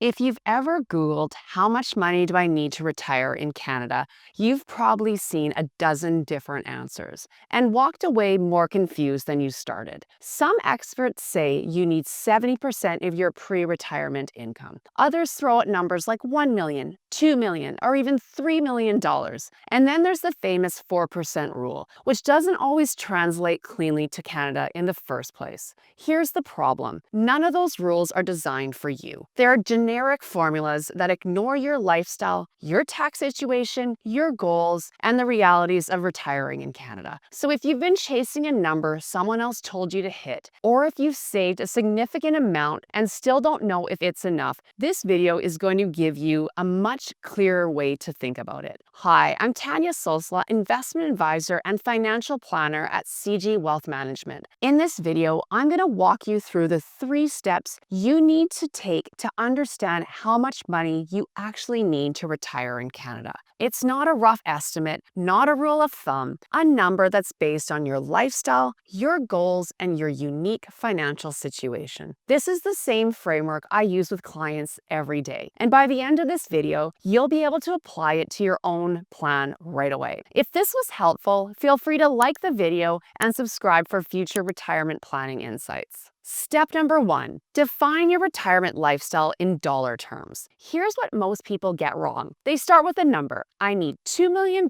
If you've ever Googled how much money do I need to retire in Canada, you've probably seen a dozen different answers and walked away more confused than you started. Some experts say you need 70% of your pre-retirement income. Others throw out numbers like 1 million, 2 million, or even $3 million. And then there's the famous 4% rule, which doesn't always translate cleanly to Canada in the first place. Here's the problem. None of those rules are designed for you. They're generic formulas that ignore your lifestyle, your tax situation, your goals, and the realities of retiring in Canada. So if you've been chasing a number someone else told you to hit, or if you've saved a significant amount and still don't know if it's enough, this video is going to give you a much clearer way to think about it. Hi, I'm Tanya Solsla, investment advisor and financial planner at CG Wealth Management. In this video, I'm going to walk you through the 3 steps you need to take to understand how much money you actually need to retire in Canada. It's not a rough estimate, not a rule of thumb, a number that's based on your lifestyle, your goals, and your unique financial situation. This is the same framework I use with clients every day. And by the end of this video, you'll be able to apply it to your own plan right away. If this was helpful, feel free to like the video and subscribe for future retirement planning insights. Step number 1, define your retirement lifestyle in dollar terms. Here's what most people get wrong. They start with a number. I need $2 million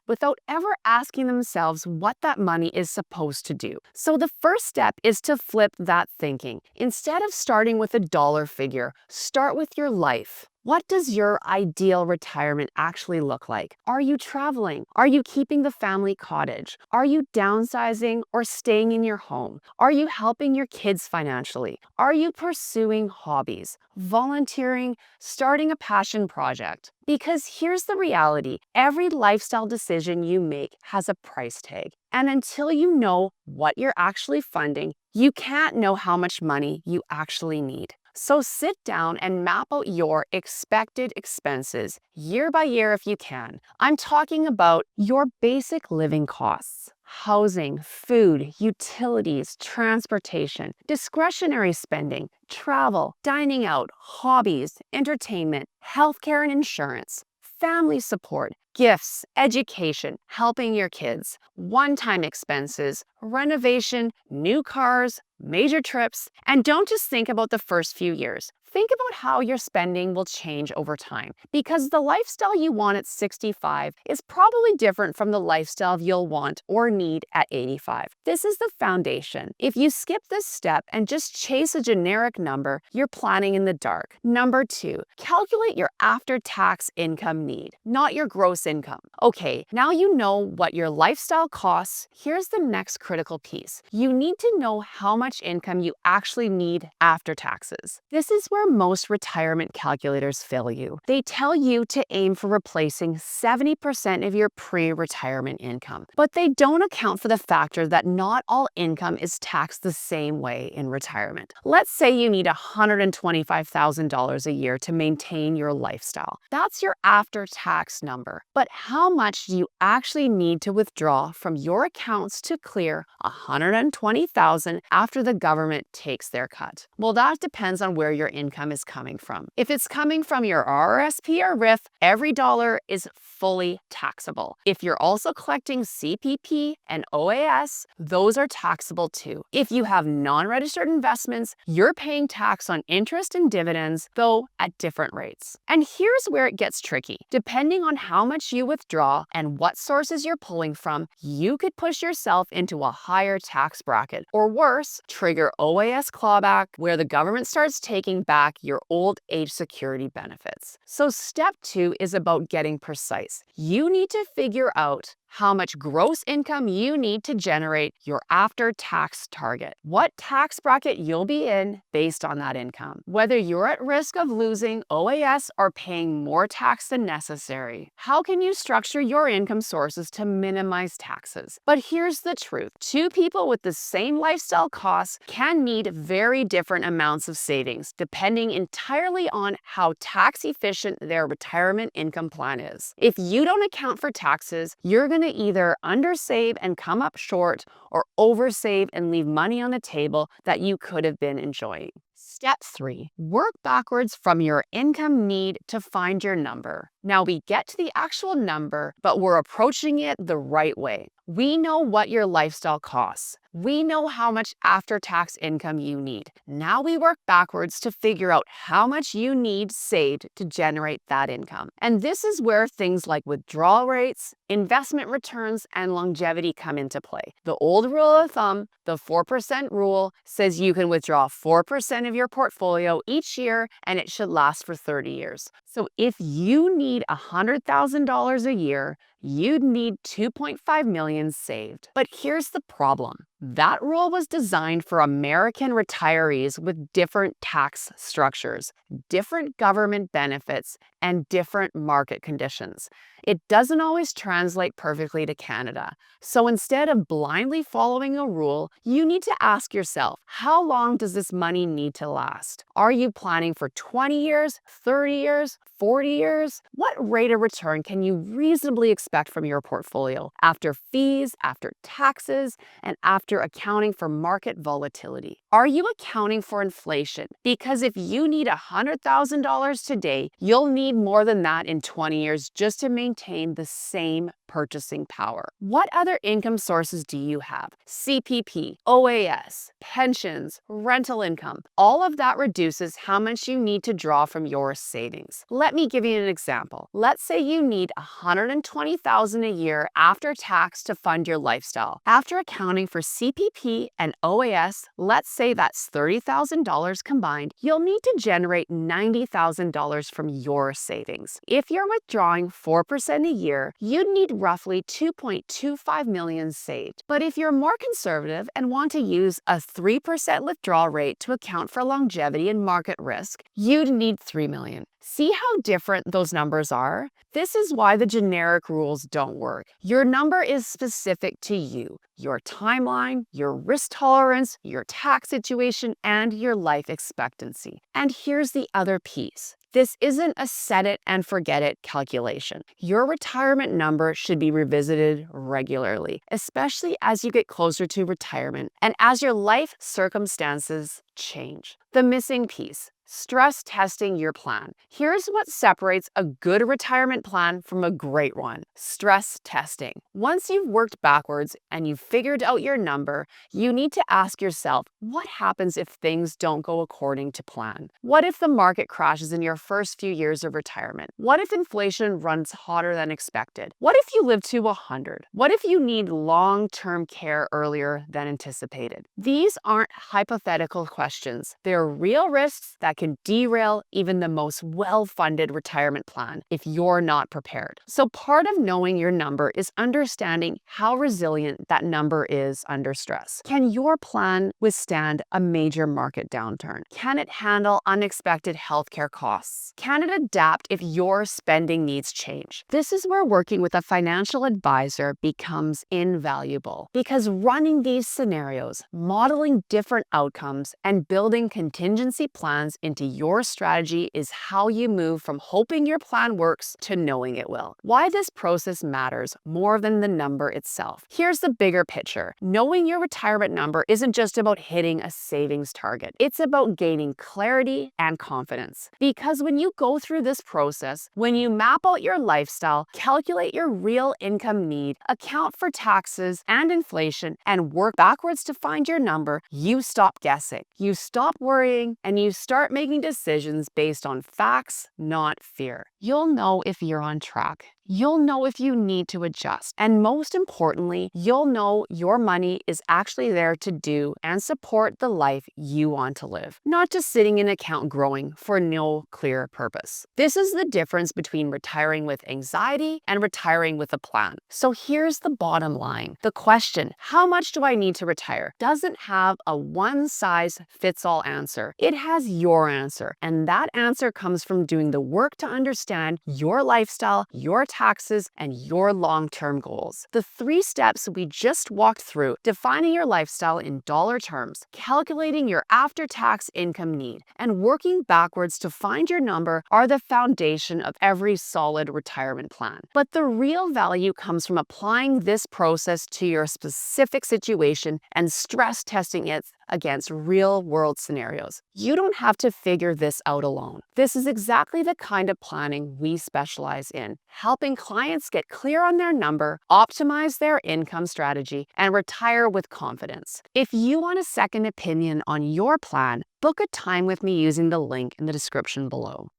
without ever asking themselves what that money is supposed to do. So the first step is to flip that thinking. Instead of starting with a dollar figure, start with your life. What does your ideal retirement actually look like? Are you traveling? Are you keeping the family cottage? Are you downsizing or staying in your home? Are you helping your kids financially? Are you pursuing hobbies, volunteering, starting a passion project? Because here's the reality, every lifestyle decision you make has a price tag. And until you know what you're actually funding, you can't know how much money you actually need. So sit down and map out your expected expenses year by year if you can. I'm talking about your basic living costs. Housing, food, utilities, transportation, discretionary spending, travel, dining out, hobbies, entertainment, healthcare and insurance, family support, gifts, education, helping your kids, one-time expenses, renovation, new cars, major trips, and don't just think about the first few years. Think about how your spending will change over time, because the lifestyle you want at 65 is probably different from the lifestyle you'll want or need at 85. This is the foundation. If you skip this step and just chase a generic number, you're planning in the dark. Number 2, calculate your after-tax income need, not your gross income. Okay, now you know what your lifestyle costs. Here's the next critical piece. You need to know how much income you actually need after taxes. This is where most retirement calculators fail you. They tell you to aim for replacing 70% of your pre-retirement income, but they don't account for the factor that not all income is taxed the same way in retirement. Let's say you need $125,000 a year to maintain your lifestyle. That's your after-tax number. But how much do you actually need to withdraw from your accounts to clear $120,000 after the government takes their cut? Well, that depends on where your income is coming from. If it's coming from your RRSP or RRIF, every dollar is fully taxable. If you're also collecting CPP and OAS, those are taxable too. If you have non-registered investments, you're paying tax on interest and dividends, though at different rates. And here's where it gets tricky. Depending on how much you withdraw and what sources you're pulling from, you could push yourself into a higher tax bracket, or worse, trigger OAS clawback, where the government starts taking back your old age security benefits. So step 2 is about getting precise. You need to figure out how much gross income you need to generate your after-tax target. What tax bracket you'll be in based on that income. Whether you're at risk of losing OAS or paying more tax than necessary. How can you structure your income sources to minimize taxes? But here's the truth. 2 people with the same lifestyle costs can need very different amounts of savings, depending entirely on how tax efficient their retirement income plan is. If you don't account for taxes, you're going to either undersave and come up short, or oversave and leave money on the table that you could have been enjoying. Step 3. Work backwards from your income need to find your number. Now we get to the actual number, but we're approaching it the right way. We know what your lifestyle costs. We know how much after-tax income you need. Now we work backwards to figure out how much you need saved to generate that income. And this is where things like withdrawal rates, investment returns, and longevity come into play. The old rule of thumb, the 4% rule, says you can withdraw 4% of your portfolio each year and it should last for 30 years. So if you need $100,000 a year, you'd need $2.5 million saved. But here's the problem. That rule was designed for American retirees with different tax structures, different government benefits, and different market conditions. It doesn't always translate perfectly to Canada. So instead of blindly following a rule, you need to ask yourself, how long does this money need to last? Are you planning for 20 years, 30 years, 40 years? What rate of return can you reasonably expect from your portfolio after fees, after taxes, and after accounting for market volatility? Are you accounting for inflation? Because if you need $100,000 today, you'll need more than that in 20 years just to maintain the same purchasing power. What other income sources do you have? CPP, OAS, pensions, rental income. All of that reduces how much you need to draw from your savings. Let me give you an example. Let's say you need $120,000 a year after tax to fund your lifestyle. After accounting for CPP and OAS, let's say that's $30,000 combined, you'll need to generate $90,000 from your savings. If you're withdrawing 4% a year, you'd need roughly $2.25 million saved. But if you're more conservative and want to use a 3% withdrawal rate to account for longevity and market risk, you'd need $3 million. See how different those numbers are? This is why the generic rules don't work. Your number is specific to you, your timeline, your risk tolerance, your tax situation, and your life expectancy. And here's the other piece. This isn't a set it and forget it calculation. Your retirement number should be revisited regularly, especially as you get closer to retirement and as your life circumstances change. The missing piece. Stress testing your plan. Here's what separates a good retirement plan from a great one. Stress testing. Once you've worked backwards and you've figured out your number, you need to ask yourself, what happens if things don't go according to plan? What if the market crashes in your first few years of retirement? What if inflation runs hotter than expected? What if you live to 100? What if you need long-term care earlier than anticipated? These aren't hypothetical questions. They're real risks that can derail even the most well-funded retirement plan if you're not prepared. So part of knowing your number is understanding how resilient that number is under stress. Can your plan withstand a major market downturn? Can it handle unexpected healthcare costs? Can it adapt if your spending needs change? This is where working with a financial advisor becomes invaluable, because running these scenarios, modeling different outcomes, and building contingency plans into your strategy is how you move from hoping your plan works to knowing it will. Why this process matters more than the number itself. Here's the bigger picture. Knowing your retirement number isn't just about hitting a savings target. It's about gaining clarity and confidence. Because when you go through this process, when you map out your lifestyle, calculate your real income need, account for taxes and inflation, and work backwards to find your number, you stop guessing. You stop worrying and you start making decisions based on facts, not fear. You'll know if you're on track. You'll know if you need to adjust. And most importantly, you'll know your money is actually there to do and support the life you want to live, not just sitting in an account growing for no clear purpose. This is the difference between retiring with anxiety and retiring with a plan. So here's the bottom line. The question, how much do I need to retire, doesn't have a one-size-fits-all answer. It has your answer. And that answer comes from doing the work to understand your lifestyle, your taxes, and your long-term goals. The 3 steps we just walked through, defining your lifestyle in dollar terms, calculating your after-tax income need, and working backwards to find your number are the foundation of every solid retirement plan. But the real value comes from applying this process to your specific situation and stress testing it against real-world scenarios. You don't have to figure this out alone. This is exactly the kind of planning we specialize in, helping clients get clear on their number, optimize their income strategy, and retire with confidence. If you want a second opinion on your plan, book a time with me using the link in the description below.